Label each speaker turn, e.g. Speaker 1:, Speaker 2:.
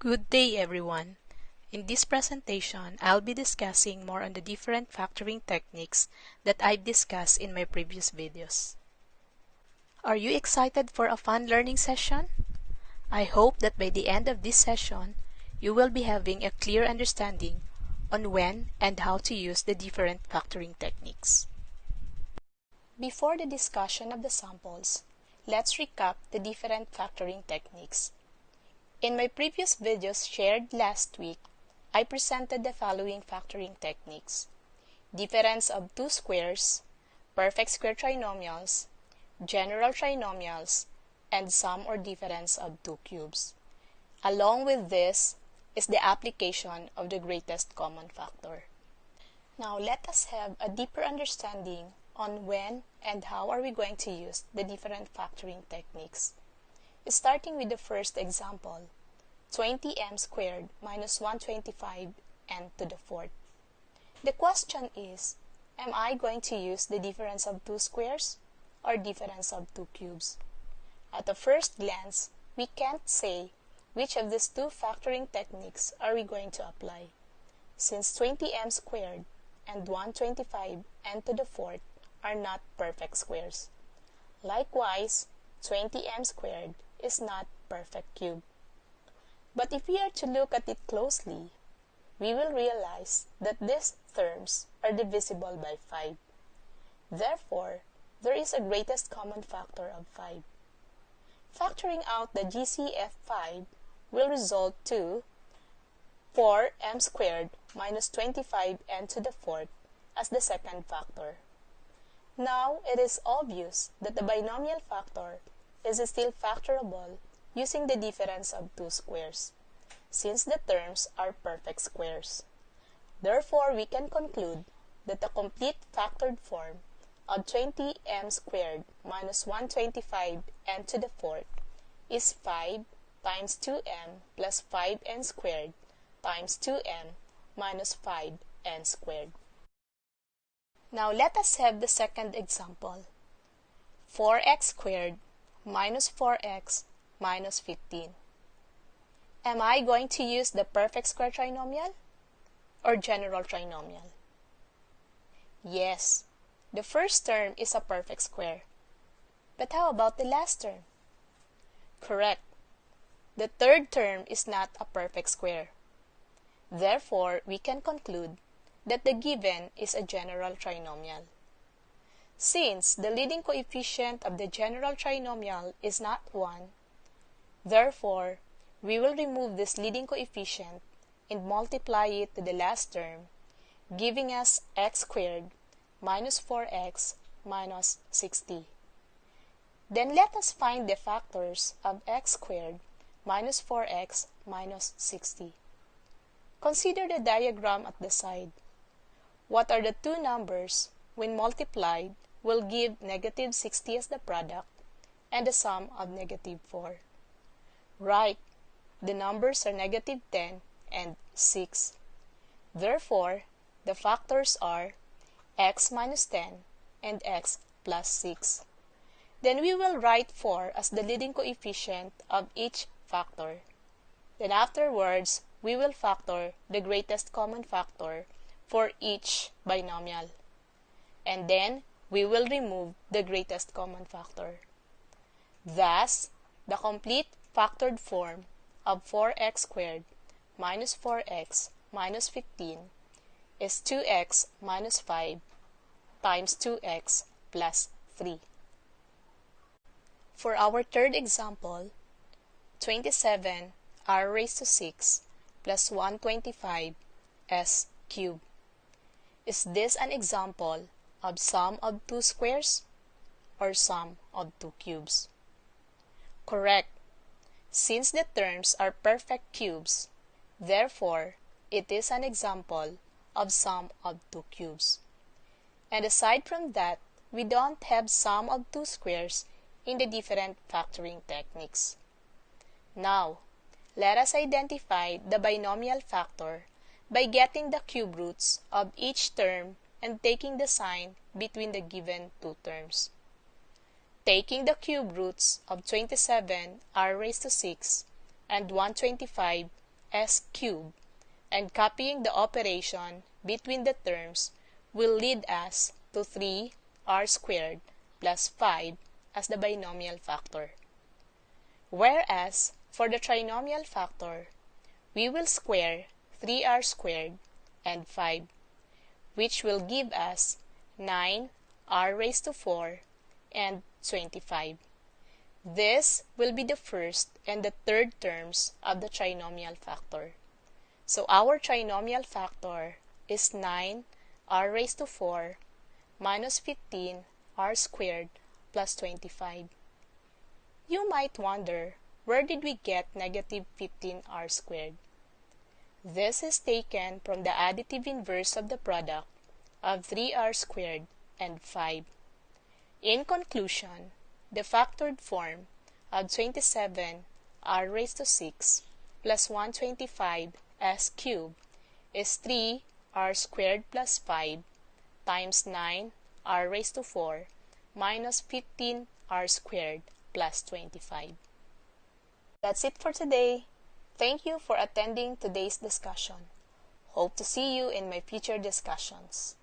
Speaker 1: Good day, everyone. In this presentation, I'll be discussing more on the different factoring techniques that I've discussed in my previous videos. Are you excited for a fun learning session? I hope that by the end of this session, you will be having a clear understanding on when and how to use the different factoring techniques. Before the discussion of the samples, let's recap the different factoring techniques. In my previous videos shared last week, I presented the following factoring techniques: difference of two squares, perfect square trinomials, general trinomials, and sum or difference of two cubes. Along with this is the application of the greatest common factor. Now let us have a deeper understanding on when and how are we going to use the different factoring techniques. Starting with the first example, 20m squared minus 125 n to the fourth. The question is, am I going to use the difference of two squares or difference of two cubes? At a first glance, we can't say which of these two factoring techniques are we going to apply, since 20m squared and 125 n to the fourth are not perfect squares. Likewise, 20m squared is not perfect cube. But if we are to look at it closely, we will realize that these terms are divisible by 5. Therefore, there is a greatest common factor of 5. Factoring out the GCF 5 will result to 4m squared minus 25n to the fourth as the second factor. Now, it is obvious that the binomial factor is still factorable using the difference of two squares, since the terms are perfect squares. Therefore, we can conclude that the complete factored form of 20m squared minus 125 n to the fourth is 5 times 2m plus 5n squared times 2m minus 5n squared. Now let us have the second example, 4x squared minus 4x minus 15. Am I going to use the perfect square trinomial or general trinomial? Yes, the first term is a perfect square. But how about the last term? Correct. The third term is not a perfect square. Therefore, we can conclude that the given is a general trinomial. Since the leading coefficient of the general trinomial is not 1, therefore, we will remove this leading coefficient and multiply it to the last term, giving us x squared minus 4x minus 60. Then let us find the factors of x squared minus 4x minus 60. Consider the diagram at the side. What are the two numbers when multiplied will give negative 60 as the product and the sum of negative 4? Right, the numbers are negative 10 and 6. Therefore, the factors are x minus 10 and x plus 6. Then we will write 4 as the leading coefficient of each factor. Then afterwards, we will factor the greatest common factor for each binomial. And then, we will remove the greatest common factor. Thus, the complete factored form of 4x squared minus 4x minus 15 is 2x minus 5 times 2x plus 3. For our third example, 27 r raised to 6 plus 125 s cubed. Is this an example of sum of two squares or sum of two cubes? Correct. Since the terms are perfect cubes, therefore, it is an example of sum of two cubes. And aside from that, we don't have sum of two squares in the different factoring techniques. Now, let us identify the binomial factor by getting the cube roots of each term and taking the sign between the given two terms. Taking the cube roots of 27 r raised to 6 and 125 s cubed, and copying the operation between the terms will lead us to 3r squared plus 5 as the binomial factor. Whereas, for the trinomial factor, we will square 3r squared and 5, which will give us 9r raised to 4 and 25. This will be the first and the third terms of the trinomial factor. So our trinomial factor is 9r raised to 4 minus 15r squared plus 25. You might wonder, where did we get negative 15r squared? This is taken from the additive inverse of the product of 3r squared and 5. In conclusion, the factored form of 27r raised to 6 plus 125 s cubed is 3r squared plus 5 times 9r raised to 4 minus 15r squared plus 25. That's it for today. Thank you for attending today's discussion. Hope to see you in my future discussions.